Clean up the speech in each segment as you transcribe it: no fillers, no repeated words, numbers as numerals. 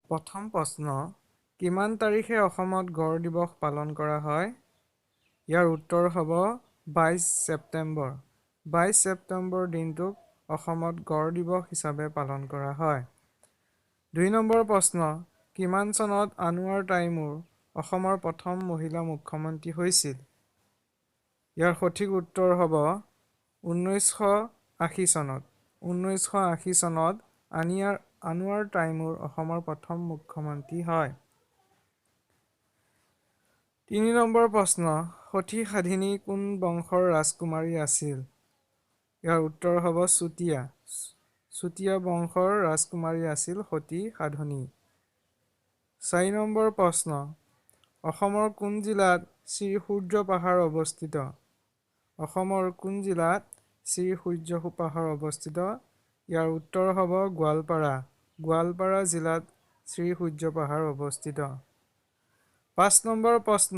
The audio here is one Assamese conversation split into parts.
প্ৰথম প্ৰশ্ন, কিমান তাৰিখে অসমত গড় দিৱস পালন কৰা হয়? ইয়াৰ উত্তৰ হ'ব 22 ছেপ্টেম্বৰ। 22 ছেপ্টেম্বৰ দিনটোক অসমত গড় দিৱস হিচাপে পালন কৰা হয়। 2 নম্বৰ প্ৰশ্ন, কিমান চনত আনোৱাৰ তাইমুৰ অসমৰ প্ৰথম মহিলা মুখ্যমন্ত্ৰী হৈছিল? ইয়াৰ সঠিক উত্তৰ হ'ব 1980 চনত। 1980 চনত আনোৱাৰ তাইমুৰ অসমৰ প্ৰথম মুখ্যমন্ত্ৰী হয়। 3 নম্বৰ প্ৰশ্ন, সতী সাধিনী কোন বংশৰ ৰাজকুমাৰী আছিল? ইয়াৰ উত্তৰ হ'ব চুতীয়া। চুতীয়া বংশৰ ৰাজকুমাৰী আছিল সতী সাধনী। 4 নম্বৰ প্ৰশ্ন, অসমৰ কোন জিলাত শ্ৰীসূৰ্য পাহাৰ অৱস্থিত? অসমৰ কোন জিলাত শ্ৰীসূৰ্য পাহাৰ অৱস্থিত? ইয়াৰ উত্তৰ হ'ব গোৱালপাৰা। গোৱালপাৰা জিলাত শ্ৰীসূৰ্য পাহাৰ অৱস্থিত। 5 নম্বৰ প্ৰশ্ন,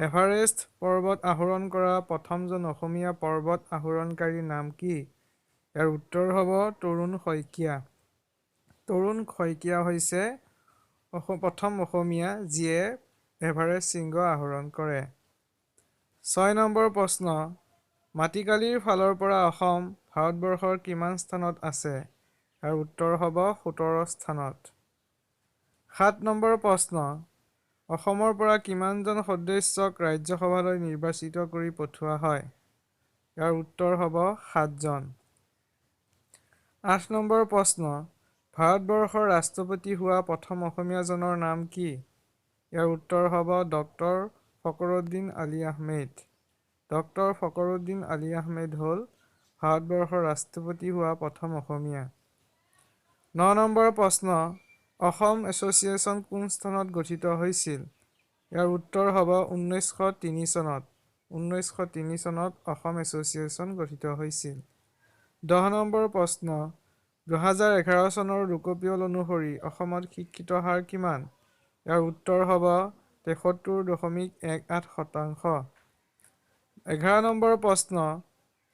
এভাৰেষ্ট পৰ্বত আৰোহণ কৰা প্ৰথমজন অসমীয়া পৰ্বত আৰোহণকাৰীৰ নাম কি? ইয়াৰ উত্তৰ হ'ব তৰুণ শইকীয়া। তৰুণ শইকীয়া হৈছে প্ৰথম অসমীয়া যিয়ে এভাৰেষ্ট শৃংগ আৰোহণ কৰে। 6 নম্বৰ প্ৰশ্ন, মাটিকালিৰ ফালৰ পৰা অসম ভাৰতবৰ্ষৰ কিমান স্থানত আছে? ইয়াৰ উত্তৰ হ'ব 17 স্থানত। 7 নম্বৰ প্ৰশ্ন, অসমৰ পৰা কিমানজন সদস্যক ৰাজ্যসভালৈ নিৰ্বাচিত কৰি পঠোৱা হয়? ইয়াৰ উত্তৰ হ'ব 7 জন। 8 নম্বৰ প্ৰশ্ন, ভাৰতবৰ্ষৰ ৰাষ্ট্ৰপতি হোৱা প্ৰথম অসমীয়াজনৰ নাম কি? ইয়াৰ উত্তৰ হ'ব ডক্টৰ ফখৰুদ্দিন আলি আহমেদ। ডক্টৰ ফখৰুদ্দিন আলি আহমেদ হ'ল ভাৰতবৰ্ষৰ ৰাষ্ট্ৰপতি হোৱা প্ৰথম অসমীয়া। 9 নম্বৰ প্ৰশ্ন, অসম এছ'চিয়েশ্যন কোন চনত গঠিত হৈছিল? ইয়াৰ উত্তৰ হ'ব 1903 চনত। 1903 চনত অসম এছ'চিয়েশ্যন গঠিত হৈছিল। 10 নম্বৰ প্ৰশ্ন, 2011 চনৰ লোকপিয়ল অনুসৰি অসমত শিক্ষিতৰ হাৰ কিমান? ইয়াৰ উত্তৰ হ'ব 73.18%। 11 নম্বৰ প্ৰশ্ন,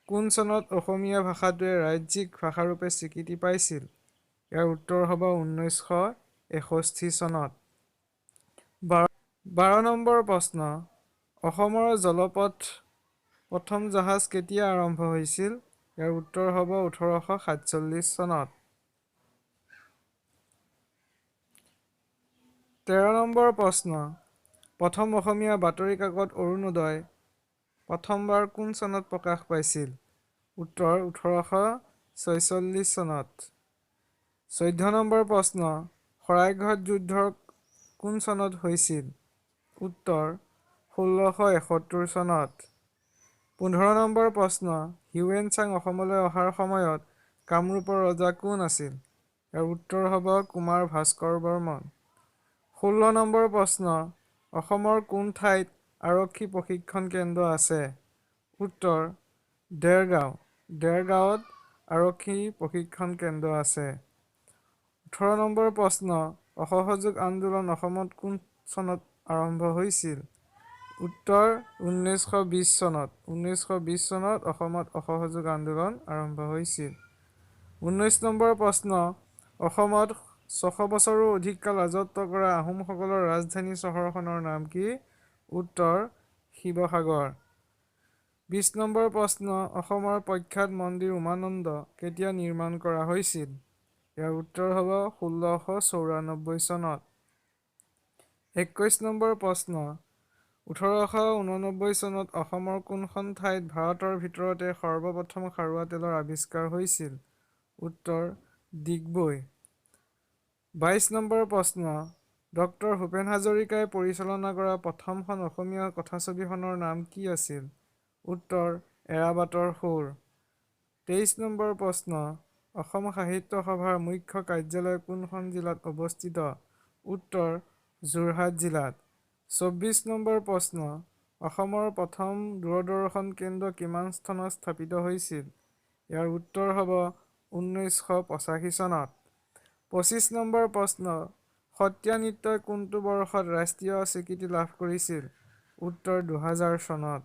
কোন চনত অসমীয়া ভাষাটোৱে ৰাজ্যিক ভাষাৰূপে স্বীকৃতি পাইছিল? ইয়াৰ উত্তৰ হ'ব 1961 চনত। 12 নম্বৰ প্ৰশ্ন, অসমৰ জলপথ প্ৰথম জাহাজ কেতিয়া আৰম্ভ হৈছিল? ইয়াৰ উত্তৰ হ'ব 1847 চনত। 13 নম্বৰ প্ৰশ্ন, প্ৰথম অসমীয়া বাতৰি কাকত অৰুণোদয় প্ৰথমবাৰ কোন চনত প্ৰকাশ পাইছিল? উত্তৰ 1846 চনত। 14 নম্বৰ প্ৰশ্ন, শৰাইঘাট যুদ্ধ কোন চনত হৈছিল? উত্তৰ 1671 চনত। 15 নম্বৰ প্ৰশ্ন, হিউৱেন চাং অসমলৈ অহাৰ সময়ত কামৰূপৰ ৰজা কোন আছিল? ইয়াৰ উত্তৰ হ'ব কুমাৰ ভাস্কৰ বৰ্মন। 16 নম্বৰ প্ৰশ্ন, অসমৰ কোন ঠাইত আৰক্ষী প্ৰশিক্ষণ কেন্দ্ৰ আছে? উত্তৰ দেৰগাঁও। দেৰগাঁৱত আৰক্ষী প্ৰশিক্ষণ কেন্দ্ৰ আছে। 18 নম্বৰ প্ৰশ্ন, অসহযোগ আন্দোলন অসমত কোন চনত আৰম্ভ হৈছিল? উত্তৰ 1920 চনত। 1920 চনত অসমত অসহযোগ আন্দোলন আৰম্ভ হৈছিল। 19 নম্বৰ প্ৰশ্ন, অসমত 600 বছৰো অধিক কাল ৰাজত্ব কৰা আহোমসকলৰ ৰাজধানী চহৰখনৰ নাম কি? উত্তৰ শিৱসাগৰ। 20 নম্বৰ প্ৰশ্ন, অসমৰ প্ৰখ্যাত মন্দিৰ উমানন্দ কেতিয়া নিৰ্মাণ কৰা হৈছিল? ইয়াৰ উত্তৰ হ'ব 1694 চনত। 21 নম্বৰ প্ৰশ্ন, 1889 চনত অসমৰ কোনখন ঠাইত ভাৰতৰ ভিতৰতে সৰ্বপ্ৰথম খাৰুৱা তেলৰ আৱিষ্কাৰ হৈছিল? উত্তৰ ডিগবৈ। 22 নম্বৰ প্ৰশ্ন, ডক্টৰ ভূপেন হাজৰিকাই পৰিচালনা কৰা প্ৰথমখন অসমীয়া কথাছবিখনৰ নাম কি আছিল? উত্তৰ এৰাবাটৰ সুৰ। 23 নম্বৰ প্ৰশ্ন, অসম সাহিত্য সভাৰ মুখ্য কাৰ্যালয় কোনখন জিলাত অৱস্থিত? উত্তৰ যোৰহাট জিলাত। 24 নম্বৰ প্ৰশ্ন, অসমৰ প্ৰথম দূৰদৰ্শন কেন্দ্ৰ কিমান চনত স্থাপিত হৈছিল? ইয়াৰ উত্তৰ হ'ব 1985 চনত। 25 নম্বৰ প্ৰশ্ন, সত্ৰীয়া নৃত্যই কোনটো বৰ্ষত ৰাষ্ট্ৰীয় স্বীকৃতি লাভ কৰিছিল? উত্তৰ 2000 চনত।